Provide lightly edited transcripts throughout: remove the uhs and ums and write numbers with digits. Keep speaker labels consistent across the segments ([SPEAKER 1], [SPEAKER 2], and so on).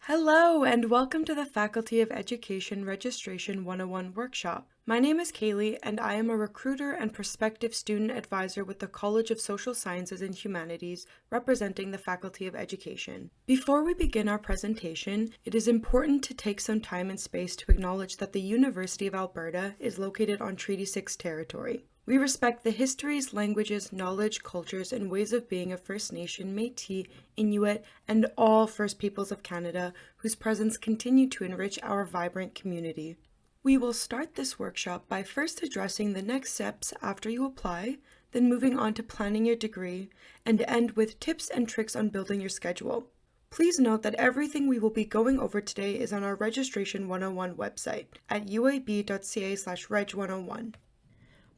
[SPEAKER 1] Hello, and welcome to the Faculty of Education Registration 101 workshop. My name is Kaylee, and I am a recruiter and prospective student advisor with the College of Social Sciences and Humanities, representing the Faculty of Education. Before we begin our presentation, it is important to take some time and space to acknowledge that the University of Alberta is located on Treaty 6 territory. We respect the histories, languages, knowledge, cultures, and ways of being of First Nation, Métis, Inuit, and all First Peoples of Canada whose presence continue to enrich our vibrant community. We will start this workshop by first addressing the next steps after you apply, then moving on to planning your degree, and end with tips and tricks on building your schedule. Please note that everything we will be going over today is on our Registration 101 website at uab.ca/reg101.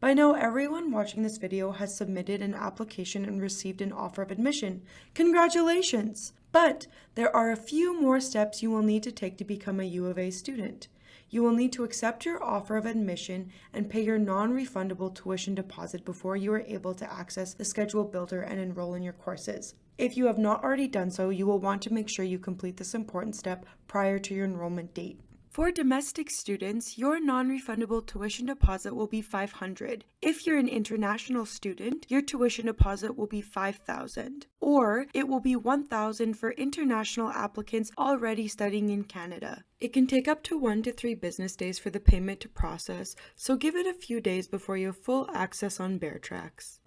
[SPEAKER 1] By now, everyone watching this video has submitted an application and received an offer of admission. Congratulations! But there are a few more steps you will need to take to become a U of A student. You will need to accept your offer of admission and pay your non-refundable tuition deposit before you are able to access the schedule builder and enroll in your courses. If you have not already done so, you will want to make sure you complete this important step prior to your enrollment date. For domestic students, your non-refundable tuition deposit will be $500. If you're an international student, your tuition deposit will be $5,000, or it will be $1,000 for international applicants already studying in Canada. It can take up to 1 to 3 business days for the payment to process, so give it a few days before you have full access on BearTracks.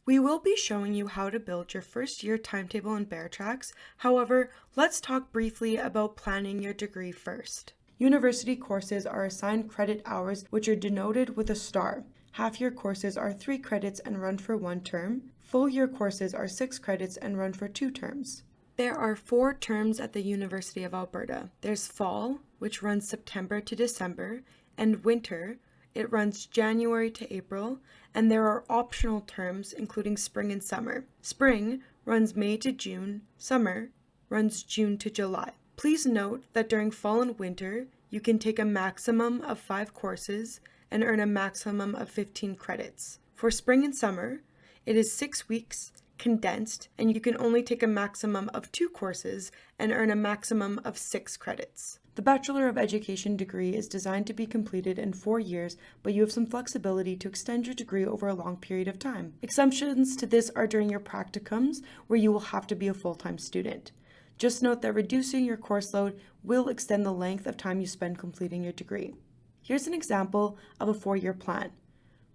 [SPEAKER 1] We will be showing you how to build your first year timetable in BearTracks. However, let's talk briefly about planning your degree first. University courses are assigned credit hours, which are denoted with a star. Half-year courses are 3 credits and run for 1 term. Full-year courses are 6 credits and run for 2 terms. There are 4 terms at the University of Alberta. There's fall, which runs September to December, and winter. It runs January to April, and there are optional terms including spring and summer. Spring runs May to June, summer runs June to July. Please note that during fall and winter, you can take a maximum of 5 courses and earn a maximum of 15 credits. For spring and summer, it is 6 weeks, condensed, and you can only take a maximum of 2 courses and earn a maximum of 6 credits. The Bachelor of Education degree is designed to be completed in 4 years, but you have some flexibility to extend your degree over a long period of time. Exceptions to this are during your practicums, where you will have to be a full-time student. Just note that reducing your course load will extend the length of time you spend completing your degree. Here's an example of a 4-year plan.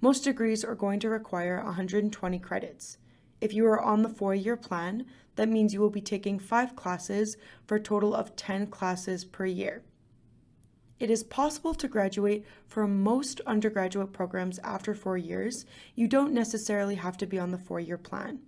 [SPEAKER 1] Most degrees are going to require 120 credits. If you are on the 4-year plan, that means you will be taking 5 classes for a total of 10 classes per year. It is possible to graduate from most undergraduate programs after 4 years. You don't necessarily have to be on the 4-year plan.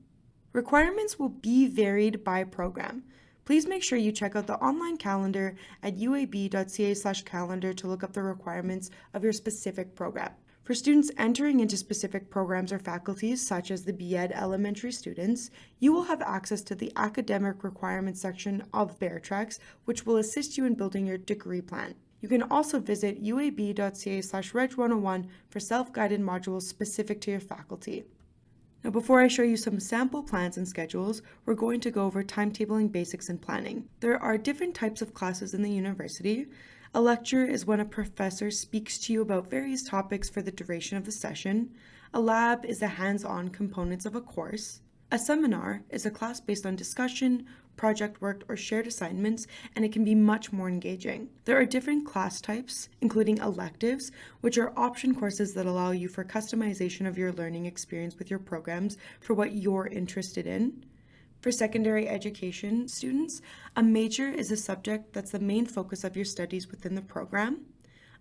[SPEAKER 1] Requirements will be varied by program. Please make sure you check out the online calendar at uab.ca/calendar to look up the requirements of your specific program. For students entering into specific programs or faculties, such as the BEd elementary students, you will have access to the academic requirements section of BearTracks, which will assist you in building your degree plan. You can also visit uab.ca/reg101 for self-guided modules specific to your faculty. Now, before I show you some sample plans and schedules, we're going to go over timetabling basics and planning. There are different types of classes in the university. A lecture is when a professor speaks to you about various topics for the duration of the session. A lab is the hands-on components of a course. A seminar is a class based on discussion, project work, or shared assignments, and it can be much more engaging. There are different class types, including electives, which are option courses that allow you for customization of your learning experience with your programs for what you're interested in. For secondary education students, a major is a subject that's the main focus of your studies within the program.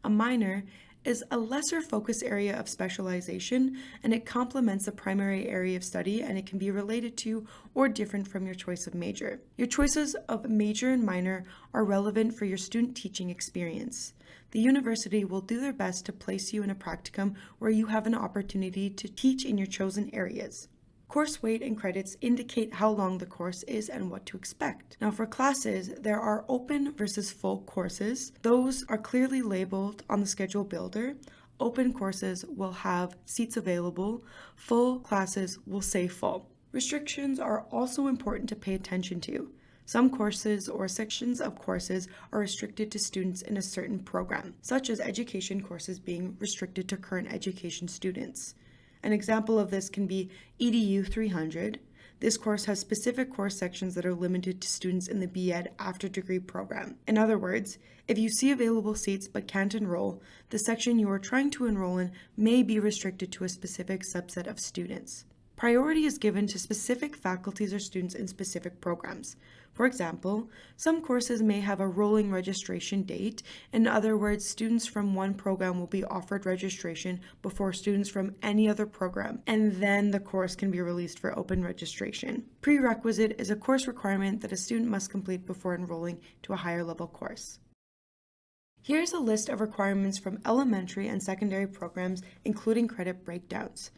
[SPEAKER 1] A minor is a lesser focus area of specialization, and it complements the primary area of study, and it can be related to or different from your choice of major. Your choices of major and minor are relevant for your student teaching experience. The university will do their best to place you in a practicum where you have an opportunity to teach in your chosen areas. Course weight and credits indicate how long the course is and what to expect. Now, for classes, there are open versus full courses. Those are clearly labeled on the schedule builder. Open courses will have seats available. Full classes will say full. Restrictions are also important to pay attention to. Some courses or sections of courses are restricted to students in a certain program, such as education courses being restricted to current education students. An example of this can be EDU 300. This course has specific course sections that are limited to students in the B.Ed after degree program. In other words, if you see available seats but can't enroll, the section you are trying to enroll in may be restricted to a specific subset of students. Priority is given to specific faculties or students in specific programs. For example, some courses may have a rolling registration date. In other words, students from one program will be offered registration before students from any other program, and then the course can be released for open registration. Prerequisite is a course requirement that a student must complete before enrolling to a higher level course. Here's a list of requirements from elementary and secondary programs, including credit breakdowns.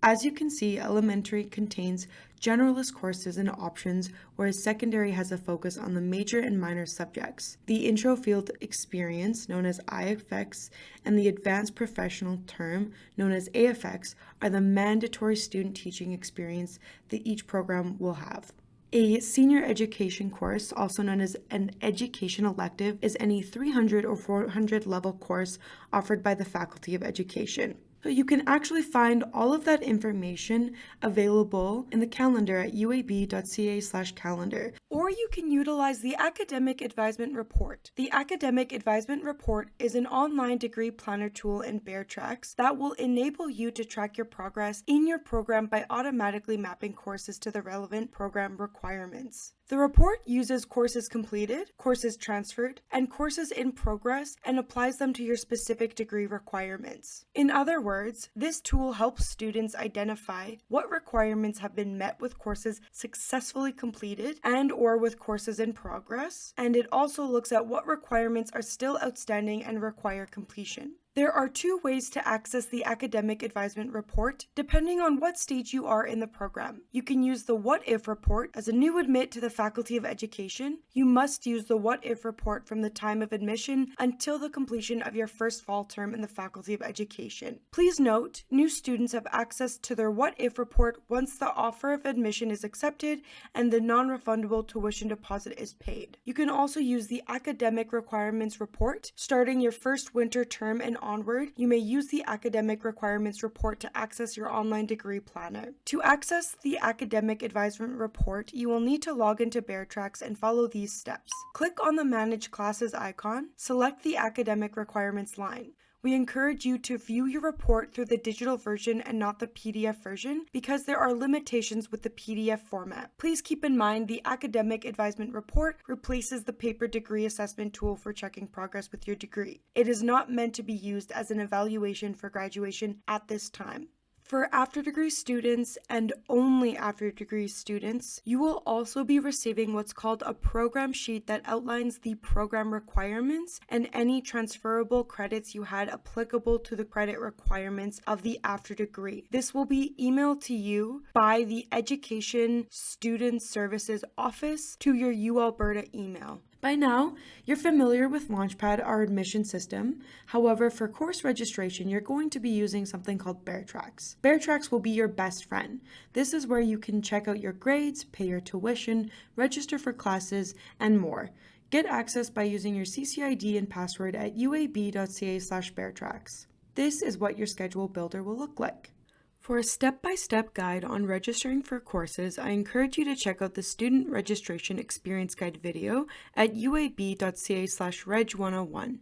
[SPEAKER 1] As you can see, elementary contains generalist courses and options, whereas secondary has a focus on the major and minor subjects. The intro field experience, known as IFX, and the advanced professional term, known as AFX, are the mandatory student teaching experience that each program will have. A senior education course, also known as an education elective, is any 300 or 400 level course offered by the Faculty of Education. So you can actually find all of that information available in the calendar at uab.ca/calendar. Or you can utilize the Academic Advisement Report. The Academic Advisement Report is an online degree planner tool in BearTracks that will enable you to track your progress in your program by automatically mapping courses to the relevant program requirements. The report uses courses completed, courses transferred, and courses in progress and applies them to your specific degree requirements. In other words, this tool helps students identify what requirements have been met with courses successfully completed and/or with courses in progress, and it also looks at what requirements are still outstanding and require completion. There are two ways to access the Academic Advisement Report, depending on what stage you are in the program. You can use the What If Report. As a new admit to the Faculty of Education, you must use the What If Report from the time of admission until the completion of your first fall term in the Faculty of Education. Please note, new students have access to their What If Report once the offer of admission is accepted and the non-refundable tuition deposit is paid. You can also use the Academic Requirements Report. Starting your first winter term and onward, you may use the Academic Requirements Report to access your online degree planner. To access the Academic Advisement Report, you will need to log into BearTracks and follow these steps. Click on the Manage Classes icon, select the Academic Requirements line. We encourage you to view your report through the digital version and not the PDF version because there are limitations with the PDF format. Please keep in mind the Academic Advisement Report replaces the paper degree assessment tool for checking progress with your degree. It is not meant to be used as an evaluation for graduation at this time. For after-degree students and only after-degree students, you will also be receiving what's called a program sheet that outlines the program requirements and any transferable credits you had applicable to the credit requirements of the after-degree. This will be emailed to you by the Education Student Services Office to your UAlberta email. By now, you're familiar with Launchpad, our admission system. However, for course registration, you're going to be using something called BearTracks. BearTracks will be your best friend. This is where you can check out your grades, pay your tuition, register for classes, and more. Get access by using your CCID and password at uab.ca/BearTracks. This is what your schedule builder will look like. For a step-by-step guide on registering for courses, I encourage you to check out the Student Registration Experience Guide video at uab.ca/reg101.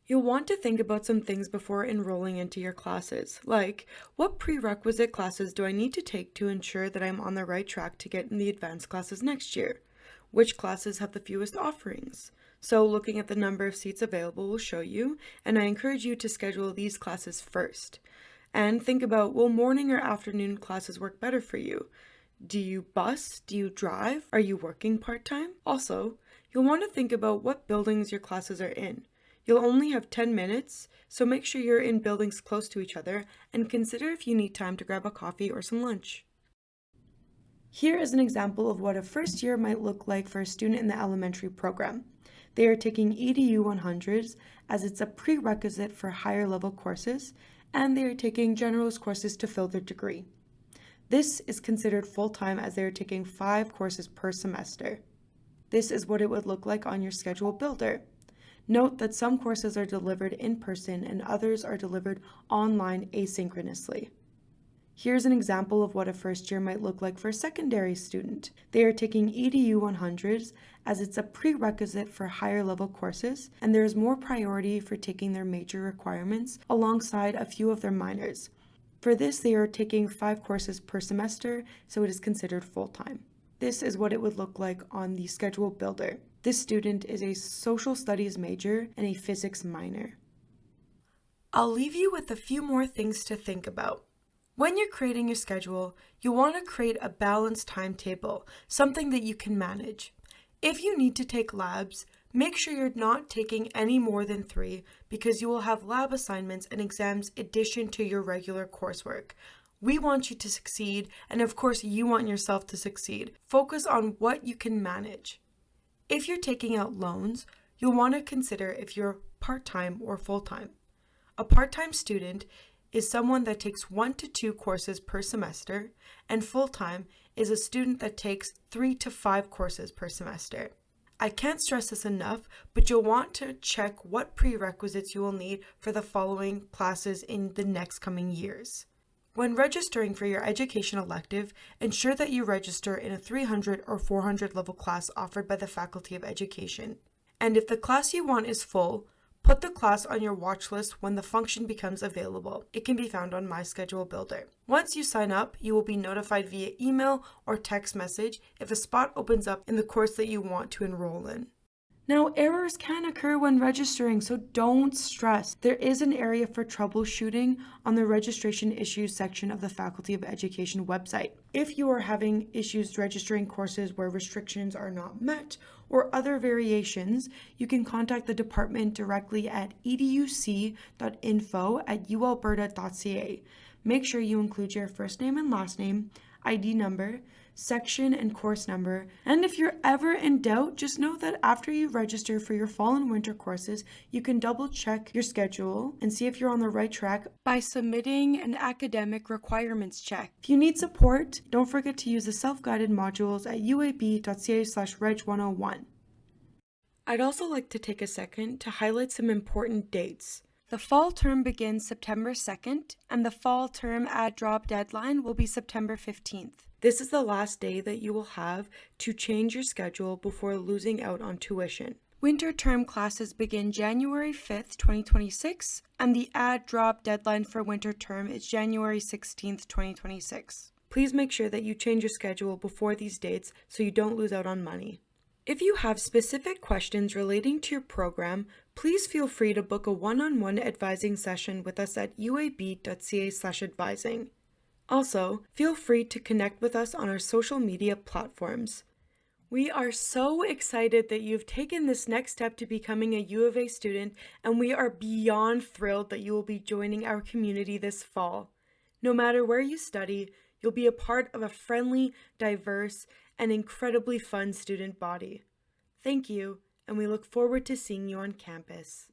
[SPEAKER 1] You'll want to think about some things before enrolling into your classes, like what prerequisite classes do I need to take to ensure that I'm on the right track to get in the advanced classes next year? Which classes have the fewest offerings? So looking at the number of seats available will show you, and I encourage you to schedule these classes first. And think about, will morning or afternoon classes work better for you? Do you bus? Do you drive? Are you working part-time? Also, you'll want to think about what buildings your classes are in. You'll only have 10 minutes, so make sure you're in buildings close to each other and consider if you need time to grab a coffee or some lunch. Here is an example of what a first year might look like for a student in the elementary program. They are taking EDU 100s as it's a prerequisite for higher level courses, and they are taking generalist courses to fill their degree. This is considered full-time as they are taking 5 courses per semester. This is what it would look like on your schedule builder. Note that some courses are delivered in person and others are delivered online asynchronously. Here's an example of what a first year might look like for a secondary student. They are taking EDU 100s as it's a prerequisite for higher level courses, and there is more priority for taking their major requirements alongside a few of their minors. For this, they are taking 5 courses per semester, so it is considered full-time. This is what it would look like on the schedule builder. This student is a social studies major and a physics minor. I'll leave you with a few more things to think about. When you're creating your schedule, you want to create a balanced timetable, something that you can manage. If you need to take labs, make sure you're not taking any more than 3 because you will have lab assignments and exams in addition to your regular coursework. We want you to succeed, and of course you want yourself to succeed. Focus on what you can manage. If you're taking out loans, you'll want to consider if you're part-time or full-time. A part-time student is someone that takes 1 to 2 courses per semester, and full-time is a student that takes 3 to 5 courses per semester. I can't stress this enough, but you'll want to check what prerequisites you will need for the following classes in the next coming years. When registering for your education elective, ensure that you register in a 300 or 400 level class offered by the Faculty of Education. And if the class you want is full, put the class on your watch list when the function becomes available. It can be found on My Schedule Builder. Once you sign up, you will be notified via email or text message if a spot opens up in the course that you want to enroll in. Now, errors can occur when registering, so don't stress. There is an area for troubleshooting on the registration issues section of the Faculty of Education website. If you are having issues registering courses where restrictions are not met or other variations, you can contact the department directly at educ.info@ualberta.ca. Make sure you include your first name and last name, ID number, section and course number, and if you're ever in doubt, just know that after you register for your fall and winter courses, you can double check your schedule and see if you're on the right track by submitting an academic requirements check. If you need support, don't forget to use the self-guided modules at uab.ca/reg101. I'd also like to take a second to highlight some important dates. The fall term begins September 2nd, and the fall term add-drop deadline will be September 15th. This is the last day that you will have to change your schedule before losing out on tuition. Winter term classes begin January 5th, 2026, and the add-drop deadline for winter term is January 16th, 2026. Please make sure that you change your schedule before these dates so you don't lose out on money. If you have specific questions relating to your program, please feel free to book a one-on-one advising session with us at uab.ca/advising. Also, feel free to connect with us on our social media platforms. We are so excited that you've taken this next step to becoming a U of A student, and we are beyond thrilled that you will be joining our community this fall. No matter where you study, you'll be a part of a friendly, diverse, and incredibly fun student body. Thank you, and we look forward to seeing you on campus.